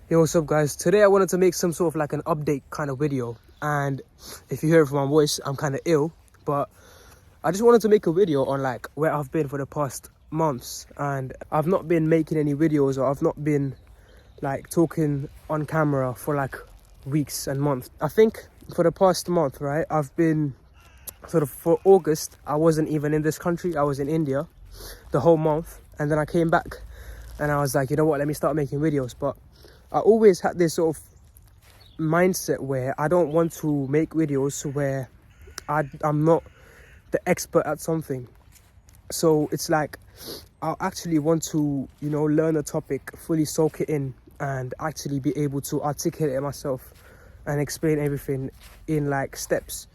Yo, what's up guys? Today I wanted to make some sort of like an update kind of video, and if you hear it from my voice, I'm kind of ill, but I just wanted to make a video on like where I've been for the past months. And I've not been making any videos, or I've not been like talking on camera for like weeks and months. I think for the past month, right, I've been sort of, for August I wasn't even in this country. I was in India the whole month, and then I came back and I was like, you know what, let me start making videos. But I always had this sort of mindset where I don't want to make videos where I'm not the expert at something. So it's like I actually want to, you know, learn a topic, fully soak it in, and actually be able to articulate it myself and explain everything in like steps.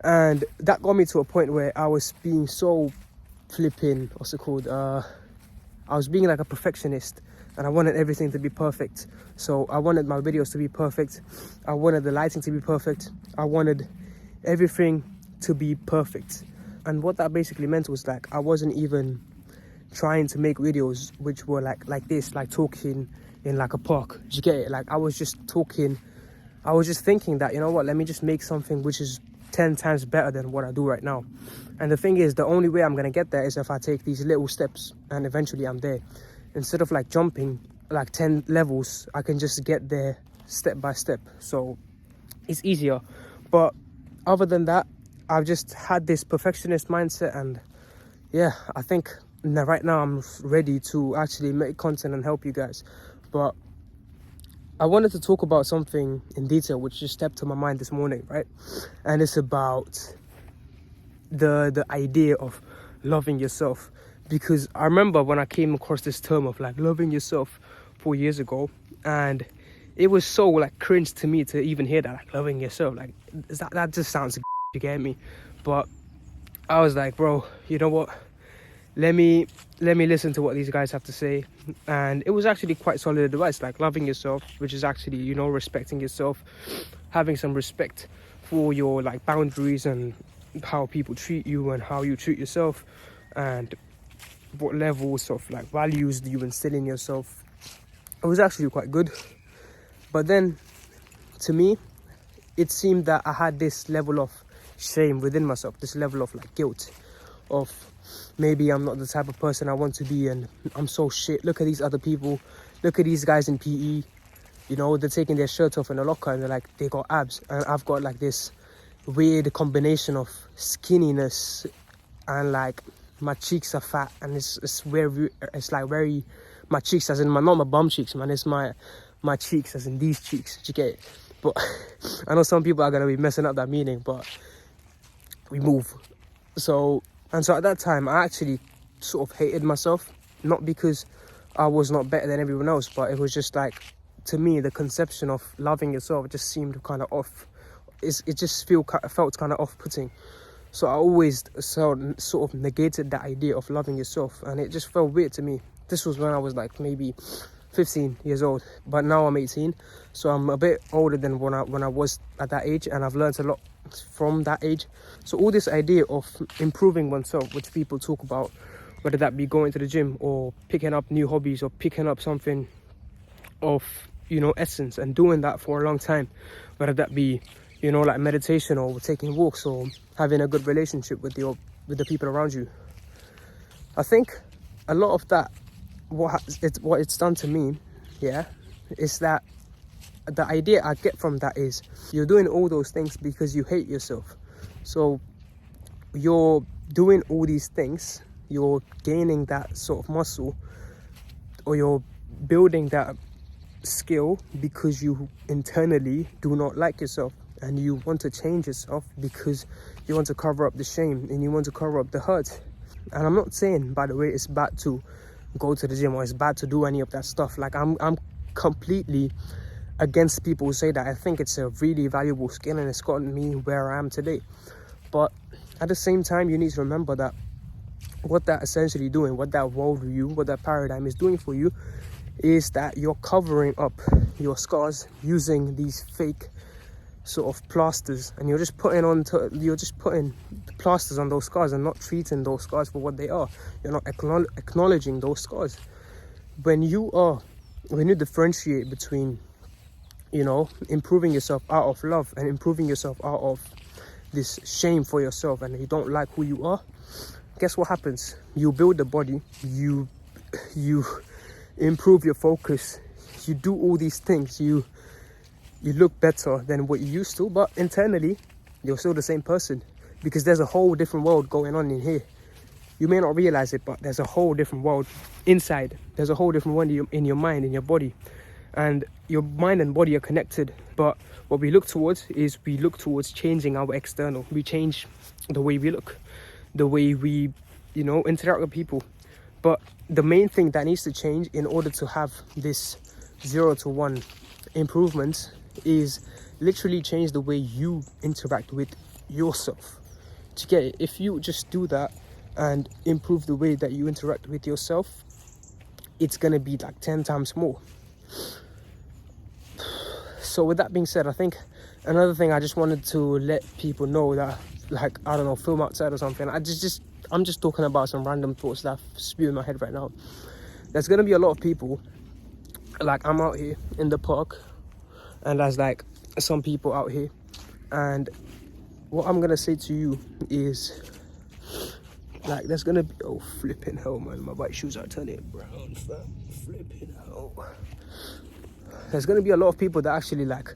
And that got me to a point where I was being so flipping, what's it called? I was being like a perfectionist, and I wanted everything to be perfect. So I wanted my videos to be perfect. I wanted the lighting to be perfect. I wanted everything to be perfect. And what that basically meant was like I wasn't even trying to make videos which were like this, like talking in like a park. Do you get it? Like I was just talking. I was just thinking that, you know what, let me just make something which is 10 times better than what I do right now. And the thing is, the only way I'm gonna get there is if I take these little steps, and eventually I'm there. Instead of like jumping like 10 levels, I can just get there step by step. So it's easier. But other than that, I've just had this perfectionist mindset, and yeah, I think right now I'm ready to actually make content and help you guys. But I wanted to talk about something in detail which just stepped to my mind this morning, right? And it's about the idea of loving yourself. Because I remember when I came across this term of like loving yourself 4 years ago, and it was so like cringe to me to even hear that, like loving yourself, like that just sounds you get me. But I was like, bro, you know what, let me listen to what these guys have to say. And it was actually quite solid advice, like loving yourself, which is actually, you know, respecting yourself, having some respect for your like boundaries and how people treat you and how you treat yourself, and what levels of like values do you instill in yourself. It was actually quite good. But then to me, it seemed that I had this level of shame within myself, this level of like guilt of maybe I'm not the type of person I want to be, and I'm so shit. Look at these other people, look at these guys in PE, you know, they're taking their shirt off in a locker and they're like, they got abs, and I've got like this weird combination of skinniness and like my cheeks are fat, and it's very, it's like very, my cheeks as in my, not my bum cheeks, man, it's my cheeks as in these cheeks. Do you get it? But I know some people are gonna be messing up that meaning, but we move. So at that time I actually sort of hated myself, not because I was not better than everyone else, but it was just like, to me, the conception of loving yourself just seemed kind of off. It just felt kind of off-putting. So I always sort of negated that idea of loving yourself, and it just felt weird to me. This was when I was like maybe 15 years old, but now I'm 18, so I'm a bit older than when I was at that age, and I've learned a lot from that age. So all this idea of improving oneself, which people talk about, whether that be going to the gym or picking up new hobbies or picking up something of, you know, essence, and doing that for a long time, whether that be, you know, like meditation or taking walks or having a good relationship with the people around you. I think a lot of that, what it's done to me, yeah, is that the idea I get from that is you're doing all those things because you hate yourself. So you're doing all these things, you're gaining that sort of muscle, or you're building that skill because you internally do not like yourself, and you want to change yourself because you want to cover up the shame and you want to cover up the hurt. And I'm not saying, by the way, it's bad to go to the gym or it's bad to do any of that stuff. Like I'm completely against people who say that. I think it's a really valuable skill, and it's gotten me where I am today. But at the same time, you need to remember that what that essentially doing, what that worldview, what that paradigm is doing for you, is that you're covering up your scars using these fake sort of plasters, and you're just putting plasters on those scars and not treating those scars for what they are. You're not acknowledging those scars. When you are when you differentiate between, you know, improving yourself out of love and improving yourself out of this shame for yourself, and you don't like who you are, guess what happens? You build the body, you improve your focus, you do all these things, you look better than what you used to, but internally you're still the same person, because there's a whole different world going on in here. You may not realize it, but there's a whole different world inside. There's a whole different one in your mind, in your body, and your mind and body are connected. But what we look towards is we look towards changing our external. We change the way we look, the way we, you know, interact with people. But the main thing that needs to change in order to have this 0 to 1 improvement is literally change the way you interact with yourself. To get it, if you just do that and improve the way that you interact with yourself, it's gonna be like 10 times more. So with that being said, I think another thing I just wanted to let people know that, like, I don't know, film outside or something. I'm just talking about some random thoughts that spew in my head right now. There's gonna be a lot of people, like, I'm out here in the park, and there's like some people out here, and what I'm gonna say to you is, like, there's gonna be, oh flipping hell, man, my bike shoes are turning brown, fam. Flipping hell. There's gonna be a lot of people that actually like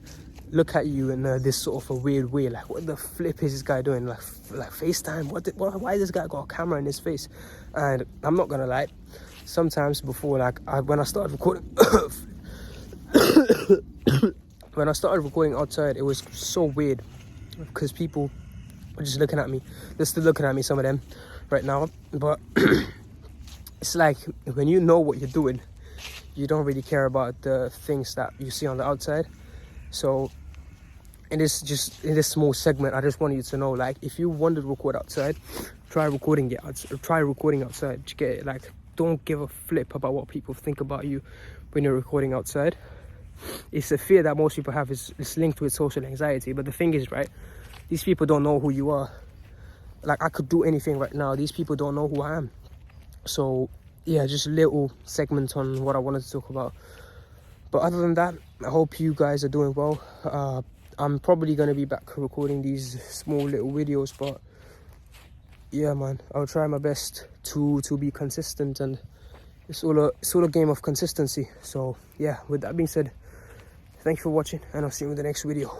look at you in this sort of a weird way, like, what the flip is this guy doing? Like FaceTime? Why this guy got a camera in his face? And I'm not gonna lie, sometimes before, like, when I started recording when I started recording outside, it was so weird because people were just looking at me. They're still looking at me, some of them right now, but it's like when you know what you're doing, you don't really care about the things that you see on the outside. So in this small segment, I just want you to know, like, if you want to record outside, try recording outside. You get it? Like, don't give a flip about what people think about you when you're recording outside. It's a fear that most people have, is linked with social anxiety. But the thing is, right, these people don't know who you are. Like, I could do anything right now. These people don't know who I am. So yeah, just a little segment on what I wanted to talk about. But other than that, I hope you guys are doing well. I'm probably going to be back recording these small little videos, but yeah, man, I'll try my best to be consistent, and it's all a game of consistency. So yeah, with that being said, thank you for watching, and I'll see you in the next video.